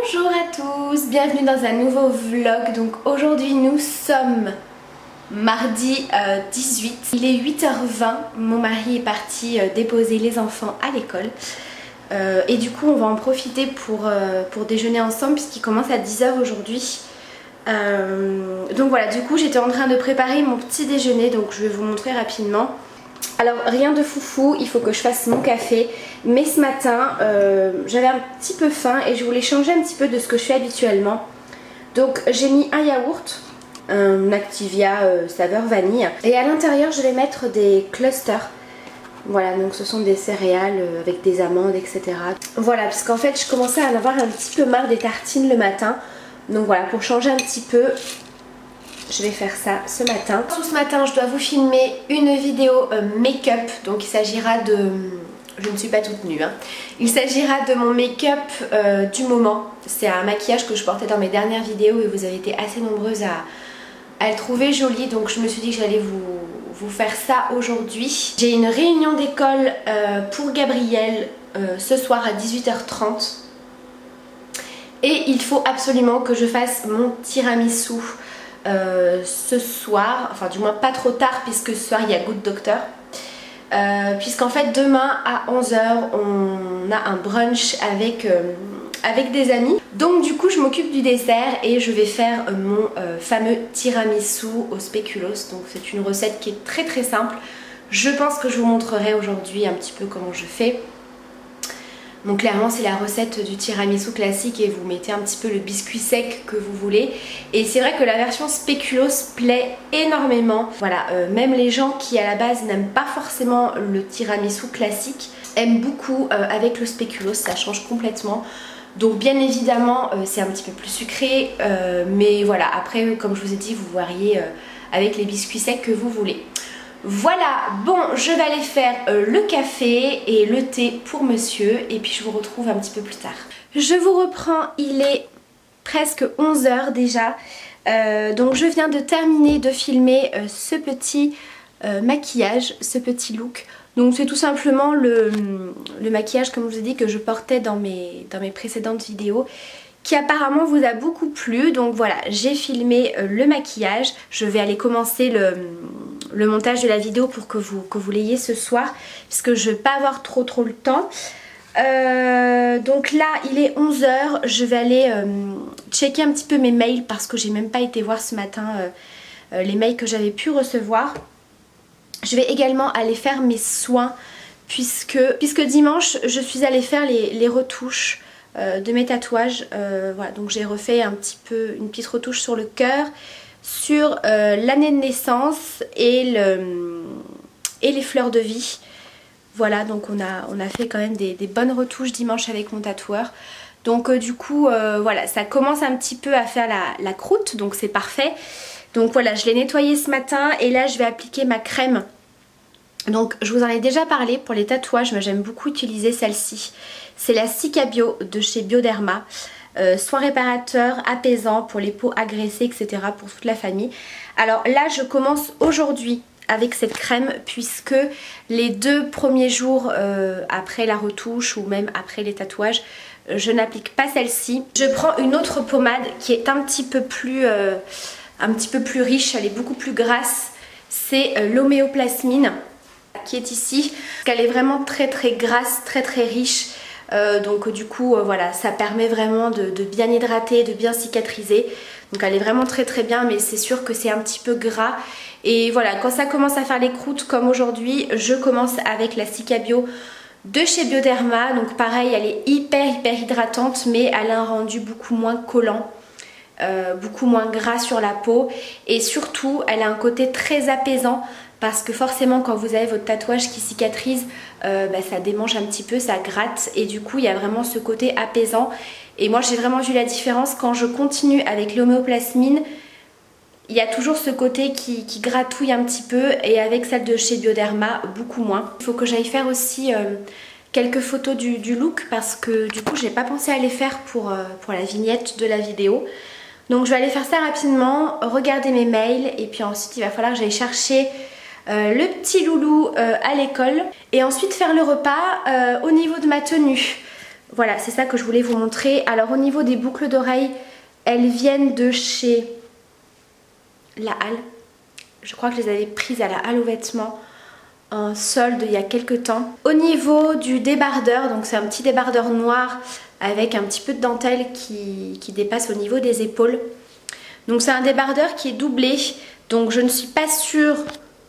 Bonjour à tous, bienvenue dans un nouveau vlog. Donc aujourd'hui nous sommes mardi 18, il est 8h20, mon mari est parti déposer les enfants à l'école et du coup on va en profiter pour déjeuner ensemble puisqu'il commence à 10h aujourd'hui. Donc voilà, du coup j'étais en train de préparer mon petit déjeuner, donc je vais vous montrer rapidement. Alors rien de foufou, il faut que je fasse mon café, mais ce matin j'avais un petit peu faim et je voulais changer un petit peu de ce que je fais habituellement. Donc j'ai mis un yaourt, un Activia saveur vanille, et à l'intérieur je vais mettre des clusters. Voilà, donc ce sont des céréales avec des amandes, etc. Voilà, parce qu'en fait je commençais à en avoir un petit peu marre des tartines le matin. Donc voilà, pour changer un petit peu, je vais faire ça ce matin. Ce matin, je dois vous filmer une vidéo make-up. Donc il s'agira de... Je ne suis pas toute nue, hein. Il s'agira de mon make-up du moment. C'est un maquillage que je portais dans mes dernières vidéos et vous avez été assez nombreuses à le trouver joli. Donc je me suis dit que j'allais vous faire ça aujourd'hui. J'ai une réunion d'école pour Gabriel ce soir à 18h30. Et il faut absolument que je fasse mon tiramisu ce soir, enfin du moins pas trop tard puisque ce soir il y a Good Doctor, puisqu'en fait demain à 11h on a un brunch avec des amis. Donc du coup je m'occupe du dessert et je vais faire mon fameux tiramisu au spéculoos. Donc c'est une recette qui est très très simple. Je pense que je vous montrerai aujourd'hui un petit peu comment je fais. Donc clairement c'est la recette du tiramisu classique et vous mettez un petit peu le biscuit sec que vous voulez. Et c'est vrai que la version spéculoos plaît énormément. Voilà, même les gens qui à la base n'aiment pas forcément le tiramisu classique aiment beaucoup avec le spéculoos, ça change complètement. Donc bien évidemment c'est un petit peu plus sucré, mais voilà, après comme je vous ai dit vous variez avec les biscuits secs que vous voulez. Voilà, bon, je vais aller faire le café et le thé pour monsieur et puis je vous retrouve un petit peu plus tard. Je vous reprends, il est presque 11h déjà, donc je viens de terminer de filmer ce petit maquillage, ce petit look. Donc c'est tout simplement le maquillage, comme je vous ai dit, que je portais dans mes précédentes vidéos, qui apparemment vous a beaucoup plu. Donc voilà, j'ai filmé le maquillage. Je vais aller commencer le montage de la vidéo pour que vous l'ayez ce soir, puisque je ne vais pas avoir trop le temps. Donc là il est 11h, je vais aller checker un petit peu mes mails parce que j'ai même pas été voir ce matin les mails que j'avais pu recevoir. Je vais également aller faire mes soins puisque dimanche je suis allée faire les retouches de mes tatouages. Voilà, donc j'ai refait un petit peu une petite retouche sur le cœur, sur l'année de naissance et les fleurs de vie. Voilà, donc on a fait quand même des bonnes retouches dimanche avec mon tatoueur. Donc du coup voilà, ça commence un petit peu à faire la croûte, donc c'est parfait. Donc voilà, je l'ai nettoyé ce matin et là je vais appliquer ma crème. Donc je vous en ai déjà parlé pour les tatouages, mais j'aime beaucoup utiliser celle-ci. C'est la Cicabio de chez Bioderma. Soin réparateur, apaisant pour les peaux agressées, etc. pour toute la famille. Alors là je commence aujourd'hui avec cette crème puisque les 2 premiers jours après la retouche ou même après les tatouages, je n'applique pas celle-ci. Je prends une autre pommade qui est un petit peu plus riche, elle est beaucoup plus grasse. C'est l'homéoplasmine qui est ici. Elle est vraiment très grasse, très riche. Donc du coup voilà, ça permet vraiment de bien hydrater, de bien cicatriser. Donc elle est vraiment très bien, mais c'est sûr que c'est un petit peu gras. Et voilà, quand ça commence à faire les croûtes comme aujourd'hui, je commence avec la Cicabio de chez Bioderma. Donc pareil, elle est hyper hydratante, mais elle a un rendu beaucoup moins collant. Beaucoup moins gras sur la peau et surtout elle a un côté très apaisant parce que forcément quand vous avez votre tatouage qui cicatrise, ça démange un petit peu, ça gratte et du coup il y a vraiment ce côté apaisant. Et moi j'ai vraiment vu la différence quand je continue avec l'homéoplasmine. Il y a toujours ce côté qui gratouille un petit peu et avec celle de chez Bioderma beaucoup moins. Il faut que j'aille faire aussi quelques photos du look parce que du coup j'ai pas pensé à les faire pour la vignette de la vidéo. Donc je vais aller faire ça rapidement, regarder mes mails et puis ensuite il va falloir que j'aille chercher le petit loulou à l'école et ensuite faire le repas. Au niveau de ma tenue, voilà, c'est ça que je voulais vous montrer. Alors au niveau des boucles d'oreilles, elles viennent de chez La Halle. Je crois que je les avais prises à la Halle aux vêtements en solde il y a quelques temps. Au niveau du débardeur, donc c'est un petit débardeur noir avec un petit peu de dentelle qui dépasse au niveau des épaules. Donc c'est un débardeur qui est doublé, donc je ne suis pas sûre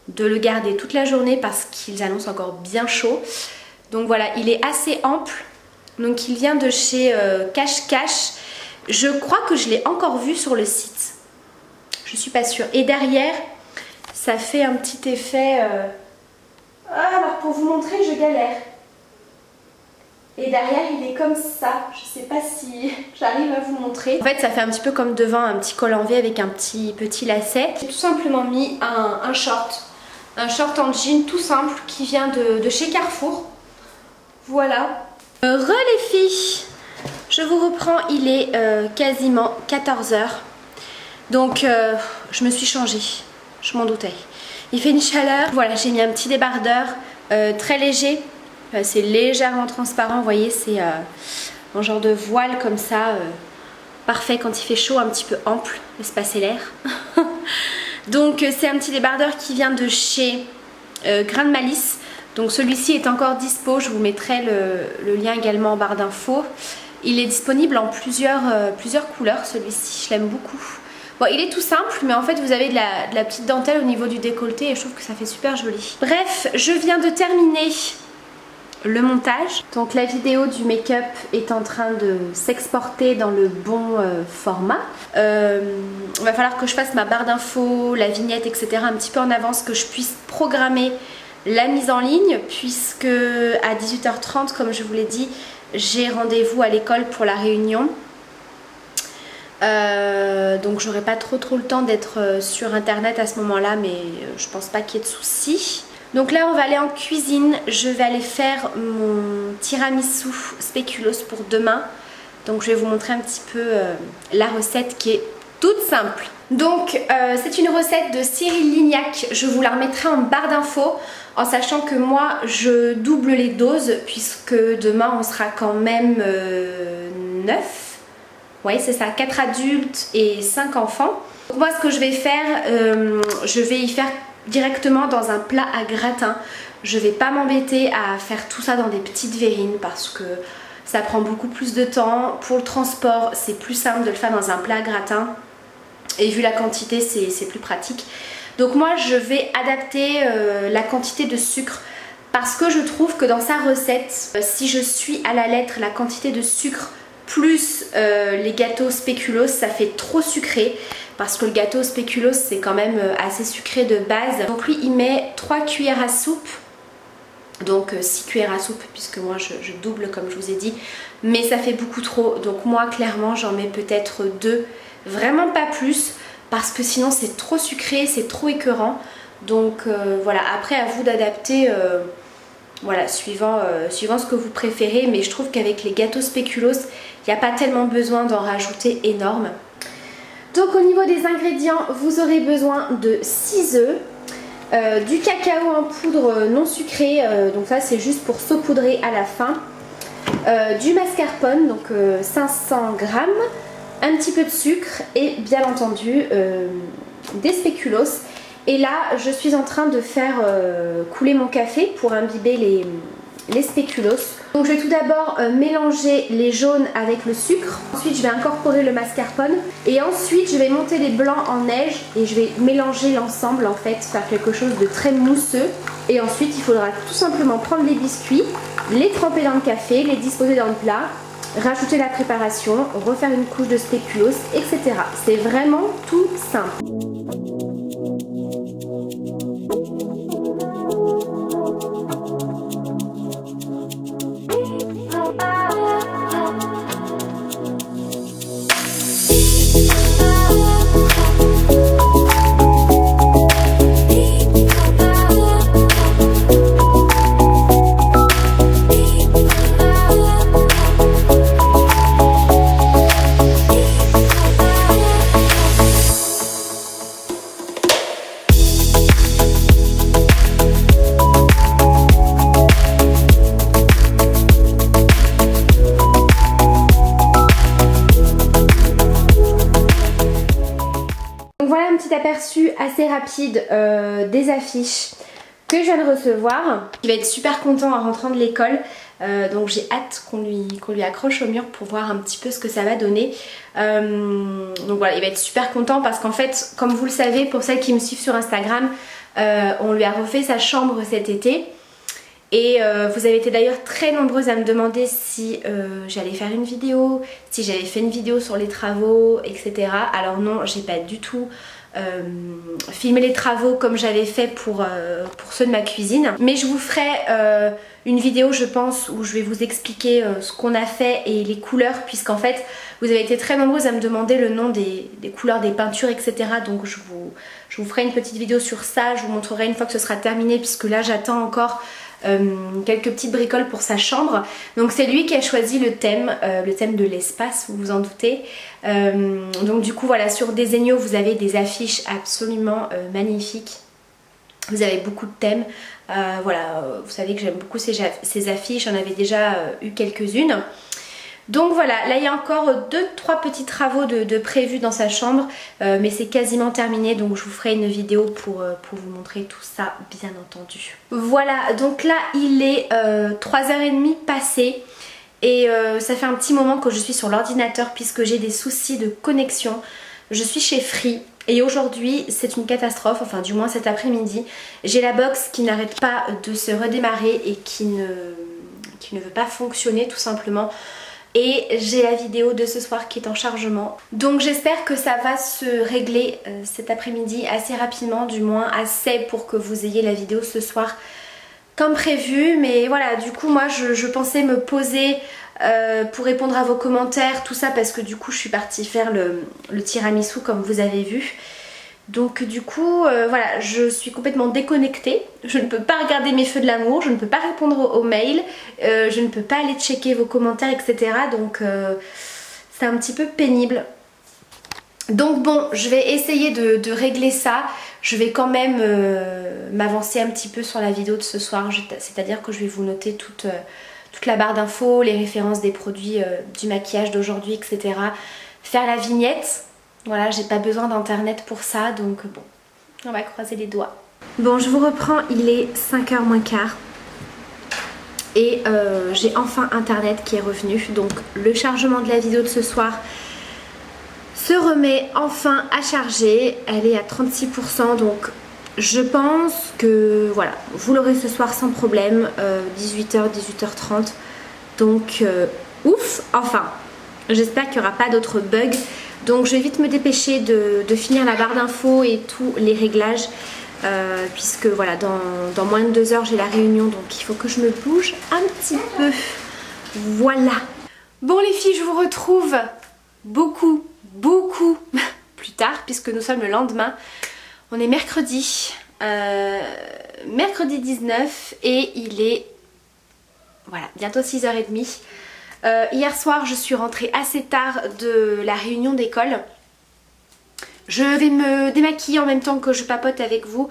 de le garder toute la journée parce qu'ils annoncent encore bien chaud. Donc voilà, il est assez ample. Donc il vient de chez Cache Cache. Je crois que je l'ai encore vu sur le site. Je suis pas sûre. Et derrière, ça fait un petit effet... alors pour vous montrer, je galère. Et derrière, il est comme ça. Je sais pas si j'arrive à vous montrer. En fait, ça fait un petit peu comme devant un petit col en V avec un petit lacet. J'ai tout simplement mis un short. Un short en jean tout simple qui vient de chez Carrefour. Voilà. Les filles, je vous reprends, il est quasiment 14 h. Donc je me suis changée, je m'en doutais. Il fait une chaleur, voilà, j'ai mis un petit débardeur très léger. C'est légèrement transparent, vous voyez, c'est un genre de voile comme ça. Parfait quand il fait chaud, un petit peu ample, laisse passer l'air. Donc c'est un petit débardeur qui vient de chez Grain de Malice. Donc celui-ci est encore dispo, je vous mettrai le lien également en barre d'infos. Il est disponible en plusieurs couleurs, celui-ci, je l'aime beaucoup. Bon, il est tout simple, mais en fait vous avez de la petite dentelle au niveau du décolleté et je trouve que ça fait super joli. Bref, je viens de terminer le montage. Donc la vidéo du make-up est en train de s'exporter dans le bon format. Il va falloir que je fasse ma barre d'infos, la vignette, etc. un petit peu en avance, que je puisse programmer la mise en ligne, puisque à 18 h 30, comme je vous l'ai dit, j'ai rendez-vous à l'école pour la réunion. Donc j'aurai pas trop le temps d'être sur internet à ce moment-là, mais je pense pas qu'il y ait de soucis. Donc là on va aller en cuisine, je vais aller faire mon tiramisu spéculoos pour demain. Donc je vais vous montrer un petit peu la recette qui est toute simple. Donc c'est une recette de Cyril Lignac, je vous la remettrai en barre d'infos, en sachant que moi je double les doses puisque demain on sera quand même 9. Oui c'est ça, 4 adultes et 5 enfants. Donc moi ce que je vais faire, je vais y faire directement dans un plat à gratin. Je vais pas m'embêter à faire tout ça dans des petites verrines parce que ça prend beaucoup plus de temps. Pour le transport c'est plus simple de le faire dans un plat à gratin. Et vu la quantité, c'est plus pratique. Donc moi, je vais adapter la quantité de sucre parce que je trouve que dans sa recette, si je suis à la lettre la quantité de sucre plus les gâteaux spéculoos, ça fait trop sucré. Parce que le gâteau spéculoos, c'est quand même assez sucré de base. Donc lui, il met 3 cuillères à soupe. Donc 6 cuillères à soupe, puisque moi, je double comme je vous ai dit. Mais ça fait beaucoup trop. Donc moi, clairement, j'en mets peut-être 2. Vraiment pas plus parce que sinon c'est trop sucré, c'est trop écœurant. Donc voilà, après à vous d'adapter voilà, suivant ce que vous préférez. Mais je trouve qu'avec les gâteaux spéculoos, il n'y a pas tellement besoin d'en rajouter énorme. Donc au niveau des ingrédients, vous aurez besoin de 6 œufs, du cacao en poudre non sucré, donc ça c'est juste pour saupoudrer à la fin, du mascarpone, donc 500 g, un petit peu de sucre et bien entendu des spéculoos. Et là je suis en train de faire couler mon café pour imbiber les spéculoos. Donc je vais tout d'abord mélanger les jaunes avec le sucre. Ensuite je vais incorporer le mascarpone. Et ensuite je vais monter les blancs en neige. Et je vais mélanger l'ensemble en fait, faire quelque chose de très mousseux. Et ensuite il faudra tout simplement prendre les biscuits, les tremper dans le café, les disposer dans le plat, rajouter la préparation, refaire une couche de spéculoos, etc. C'est vraiment tout simple. un petit aperçu assez rapide des affiches que je viens de recevoir. Il va être super content en rentrant de l'école. Donc j'ai hâte qu'on lui accroche au mur pour voir un petit peu ce que ça va donner. Donc voilà, il va être super content parce qu'en fait, comme vous le savez, pour celles qui me suivent sur Instagram, on lui a refait sa chambre cet été. Et vous avez été d'ailleurs très nombreuses à me demander si j'allais faire une vidéo, si j'avais fait une vidéo sur les travaux, etc. Alors non, j'ai pas du tout filmé les travaux comme j'avais fait pour ceux de ma cuisine. Mais je vous ferai une vidéo, je pense, où je vais vous expliquer ce qu'on a fait et les couleurs, puisqu'en fait vous avez été très nombreuses à me demander le nom des couleurs des peintures, etc. Donc je vous ferai une petite vidéo sur ça, je vous montrerai une fois que ce sera terminé, puisque là j'attends encore quelques petites bricoles pour sa chambre. Donc c'est lui qui a choisi le thème de l'espace, vous vous en doutez. Donc du coup voilà, sur Desenio vous avez des affiches absolument magnifiques. Vous avez beaucoup de thèmes. Voilà, vous savez que j'aime beaucoup ces affiches, j'en avais déjà eu quelques-unes. Donc voilà, là il y a encore 2-3 petits travaux de prévus dans sa chambre, mais c'est quasiment terminé, donc je vous ferai une vidéo pour vous montrer tout ça, bien entendu. Voilà, donc là il est 3h30 passées et ça fait un petit moment que je suis sur l'ordinateur puisque j'ai des soucis de connexion. Je suis chez Free et aujourd'hui c'est une catastrophe, enfin du moins cet après-midi. J'ai la box qui n'arrête pas de se redémarrer et qui ne veut pas fonctionner tout simplement. Et j'ai la vidéo de ce soir qui est en chargement. Donc j'espère que ça va se régler cet après-midi assez rapidement, du moins assez pour que vous ayez la vidéo ce soir comme prévu. Mais voilà, du coup moi je pensais me poser pour répondre à vos commentaires, tout ça, parce que du coup je suis partie faire le tiramisu comme vous avez vu. Donc du coup voilà, je suis complètement déconnectée, je ne peux pas regarder mes feux de l'amour, je ne peux pas répondre aux mails, je ne peux pas aller checker vos commentaires, etc. Donc c'est un petit peu pénible. Donc bon, je vais essayer de régler ça. Je vais quand même m'avancer un petit peu sur la vidéo de ce soir, c'est-à-dire que je vais vous noter toute la barre d'infos, les références des produits du maquillage d'aujourd'hui, etc. Faire la vignette. Voilà, j'ai pas besoin d'internet pour ça, donc bon, on va croiser les doigts. Bon, je vous reprends, il est 5h moins quart. Et j'ai enfin internet qui est revenu. Donc le chargement de la vidéo de ce soir se remet enfin à charger. Elle est à 36%, donc je pense que voilà, vous l'aurez ce soir sans problème. 18h, 18h30. Donc ouf, enfin, j'espère qu'il n'y aura pas d'autres bugs. Donc je vais vite me dépêcher de finir la barre d'infos et tous les réglages puisque voilà, dans moins de 2 heures j'ai la réunion, donc il faut que je me bouge un petit peu. Voilà. Bon les filles, je vous retrouve beaucoup plus tard puisque nous sommes le lendemain. On est mercredi 19 et il est voilà, bientôt 6h30. Hier soir je suis rentrée assez tard de la réunion d'école. Je vais me démaquiller en même temps que je papote avec vous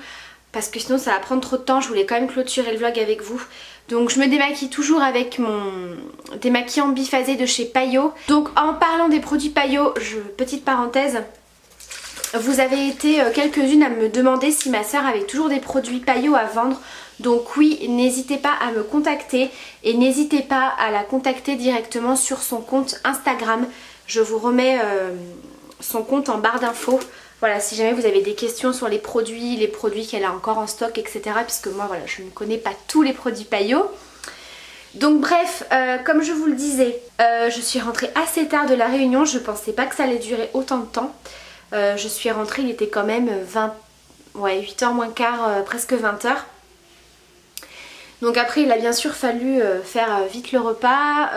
parce que sinon ça va prendre trop de temps. Je voulais quand même clôturer le vlog avec vous. Donc je me démaquille toujours avec mon démaquillant biphasé de chez Payot. Donc en parlant des produits Payot, petite parenthèse, vous avez été quelques-unes à me demander si ma soeur avait toujours des produits Payot à vendre. Donc oui, n'hésitez pas à me contacter et n'hésitez pas à la contacter directement sur son compte Instagram. Je vous remets son compte en barre d'infos. Voilà, si jamais vous avez des questions sur les produits qu'elle a encore en stock, etc. Puisque moi, voilà, je ne connais pas tous les produits Payot. Donc bref, comme je vous le disais, je suis rentrée assez tard de la réunion. Je pensais pas que ça allait durer autant de temps. Je suis rentrée, il était quand même 8h moins quart, presque 20h. Donc après il a bien sûr fallu faire vite le repas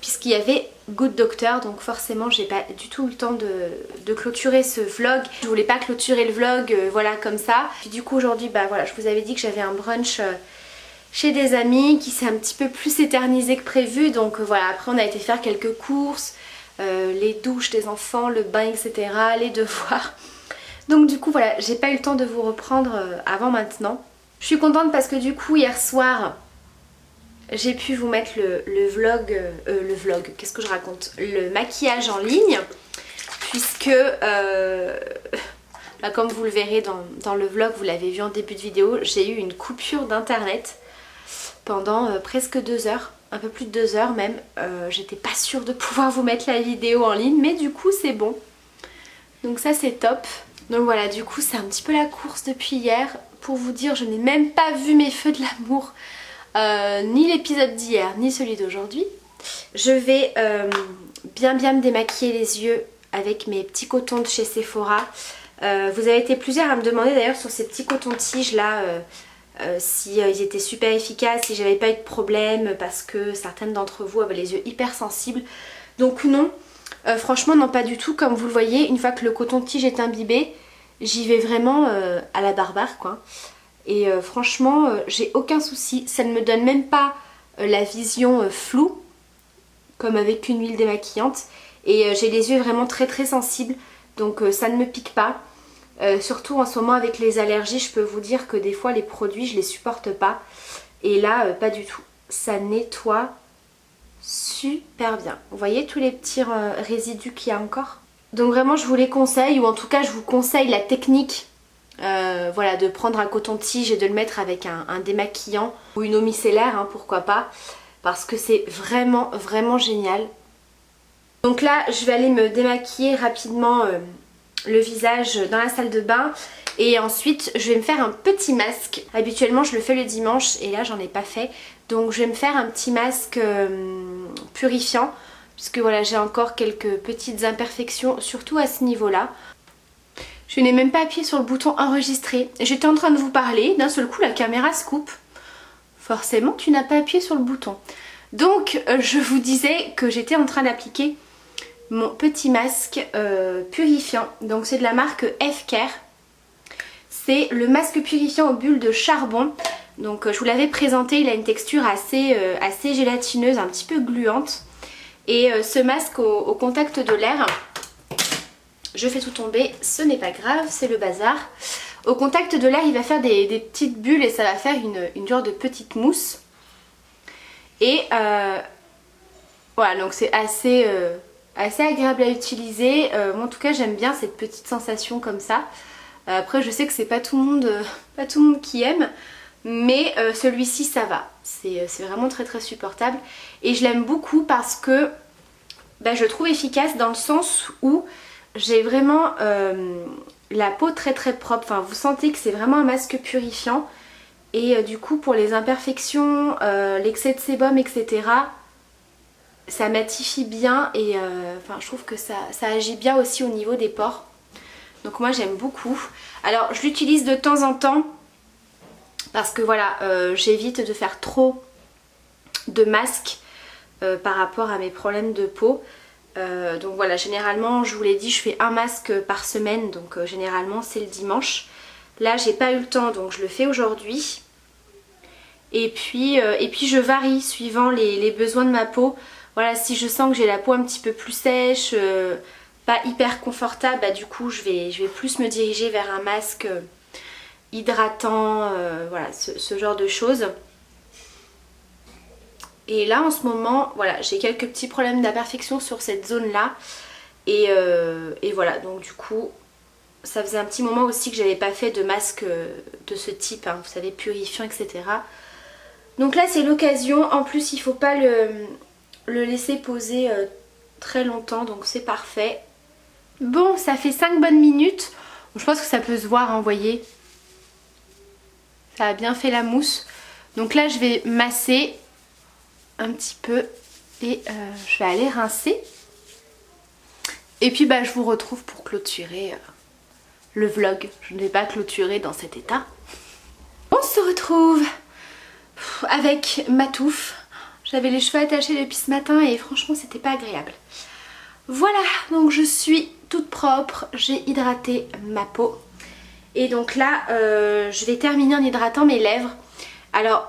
puisqu'il y avait Good Doctor, donc forcément j'ai pas du tout eu le temps de clôturer ce vlog. Je voulais pas clôturer le vlog voilà comme ça. Puis du coup aujourd'hui bah voilà, je vous avais dit que j'avais un brunch chez des amis qui s'est un petit peu plus éternisé que prévu. Donc voilà, après on a été faire quelques courses, les douches des enfants, le bain, etc., les devoirs. Donc du coup voilà, j'ai pas eu le temps de vous reprendre avant maintenant. Je suis contente parce que du coup hier soir j'ai pu vous mettre le vlog, qu'est-ce que je raconte, le maquillage en ligne, puisque Comme vous le verrez dans le vlog, vous l'avez vu en début de vidéo, j'ai eu une coupure d'internet pendant presque 2 heures, un peu plus de 2 heures même. J'étais pas sûre de pouvoir vous mettre la vidéo en ligne, mais du coup c'est bon. Donc ça c'est top. Donc voilà, du coup c'est un petit peu la course depuis hier. Pour vous dire, je n'ai même pas vu mes feux de l'amour, ni l'épisode d'hier, ni celui d'aujourd'hui. Je vais bien me démaquiller les yeux avec mes petits cotons de chez Sephora. Vous avez été plusieurs à me demander d'ailleurs sur ces petits cotons-tiges là si ils étaient super efficaces, si j'avais pas eu de problème parce que certaines d'entre vous avaient les yeux hyper sensibles. Donc non, franchement non, pas du tout. Comme vous le voyez, une fois que le coton-tige est imbibé, j'y vais vraiment à la barbare quoi. Et franchement j'ai aucun souci, ça ne me donne même pas la vision floue comme avec une huile démaquillante. Et j'ai les yeux vraiment très sensibles, donc ça ne me pique pas. Surtout en ce moment avec les allergies, je peux vous dire que des fois les produits je les supporte pas. Et là pas du tout, ça nettoie super bien. Vous voyez tous les petits résidus qu'il y a encore? Donc vraiment je vous les conseille, ou en tout cas je vous conseille la technique voilà, de prendre un coton-tige et de le mettre avec un démaquillant ou une eau micellaire, hein, pourquoi pas, parce que c'est vraiment génial. Donc là je vais aller me démaquiller rapidement le visage dans la salle de bain, et ensuite je vais me faire un petit masque. Habituellement je le fais le dimanche et là j'en ai pas fait, donc je vais me faire un petit masque purifiant, puisque voilà j'ai encore quelques petites imperfections, surtout à ce niveau là. Je n'ai même pas appuyé sur le bouton enregistrer, j'étais en train de vous parler, d'un seul coup la caméra se coupe. Forcément tu n'as pas appuyé sur le bouton. Donc je vous disais que j'étais en train d'appliquer mon petit masque purifiant. Donc c'est de la marque F-Care. C'est le masque purifiant aux bulles de charbon. Donc je vous l'avais présenté, il a une texture assez gélatineuse, un petit peu gluante. Et ce masque au contact de l'air, je fais tout tomber, ce n'est pas grave, c'est le bazar. Au contact de l'air il va faire des petites bulles et ça va faire une genre de petite mousse. Et voilà, donc c'est assez agréable à utiliser. Moi en tout cas j'aime bien cette petite sensation comme ça. Après je sais que c'est pas tout le monde qui aime, mais celui-ci ça va. C'est vraiment très supportable. Et je l'aime beaucoup parce que je le trouve efficace dans le sens où j'ai vraiment la peau très propre. Enfin vous sentez que c'est vraiment un masque purifiant. Et du coup pour les imperfections, l'excès de sébum, etc., ça matifie bien et enfin, je trouve que ça agit bien aussi au niveau des pores. Donc moi j'aime beaucoup. Alors je l'utilise de temps en temps parce que voilà, j'évite de faire trop de masques par rapport à mes problèmes de peau. Donc voilà, généralement je vous l'ai dit, je fais un masque par semaine, donc généralement c'est le dimanche. Là j'ai pas eu le temps donc je le fais aujourd'hui. Et puis je varie suivant les besoins de ma peau. Voilà, si je sens que j'ai la peau un petit peu plus sèche, pas hyper confortable, du coup je vais plus me diriger vers un masque hydratant, voilà, ce genre de choses. Et là en ce moment, voilà, j'ai quelques petits problèmes d'imperfection sur cette zone là. Et voilà, donc du coup, ça faisait un petit moment aussi que j'avais pas fait de masque de ce type, hein, vous savez, purifiant, etc. Donc là c'est l'occasion, en plus il faut pas le laisser poser très longtemps, donc c'est parfait. Bon, ça fait 5 bonnes minutes, je pense que ça peut se voir, hein, vous voyez. Ça a bien fait la mousse. Donc là je vais masser un petit peu et je vais aller rincer. Et puis je vous retrouve pour clôturer le vlog. Je ne vais pas clôturer dans cet état. On se retrouve avec ma touffe. J'avais les cheveux attachés depuis ce matin et franchement c'était pas agréable. Voilà, donc je suis toute propre, j'ai hydraté ma peau. Et donc là je vais terminer en hydratant mes lèvres. Alors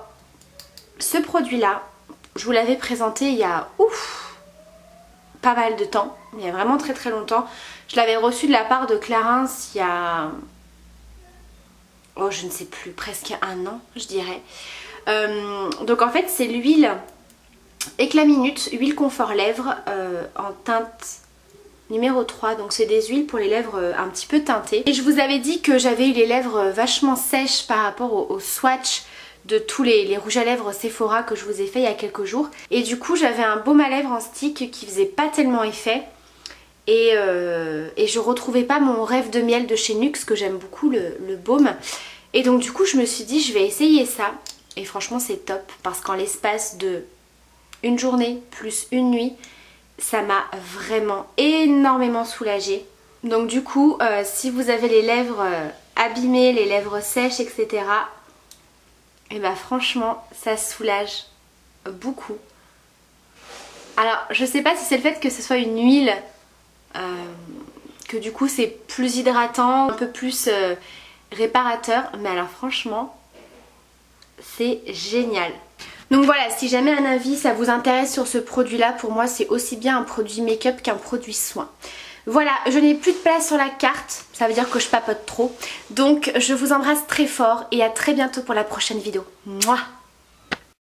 ce produit là, je vous l'avais présenté il y a pas mal de temps, il y a vraiment très longtemps. Je l'avais reçu de la part de Clarins il y a, je ne sais plus, presque 1 an je dirais. Donc en fait c'est l'huile Éclat Minute, huile confort lèvres en teinte numéro 3. Donc c'est des huiles pour les lèvres un petit peu teintées. Et je vous avais dit que j'avais eu les lèvres vachement sèches par rapport au swatch de tous les rouges à lèvres Sephora que je vous ai fait il y a quelques jours. Et du coup j'avais un baume à lèvres en stick qui faisait pas tellement effet. Et je retrouvais pas mon rêve de miel de chez NYX, que j'aime beaucoup le baume. Et donc du coup je me suis dit je vais essayer ça. Et franchement c'est top parce qu'en l'espace de une journée plus une nuit, ça m'a vraiment énormément soulagée. Donc du coup si vous avez les lèvres abîmées, les lèvres sèches, etc. Et bah franchement ça soulage beaucoup. Alors je sais pas si c'est le fait que ce soit une huile, que du coup c'est plus hydratant, un peu plus réparateur, mais alors franchement c'est génial. Donc voilà, si jamais un avis ça vous intéresse sur ce produit là, pour moi c'est aussi bien un produit make-up qu'un produit soin. Voilà, je n'ai plus de place sur la carte, ça veut dire que je papote trop. Donc je vous embrasse très fort et à très bientôt pour la prochaine vidéo. Mouah.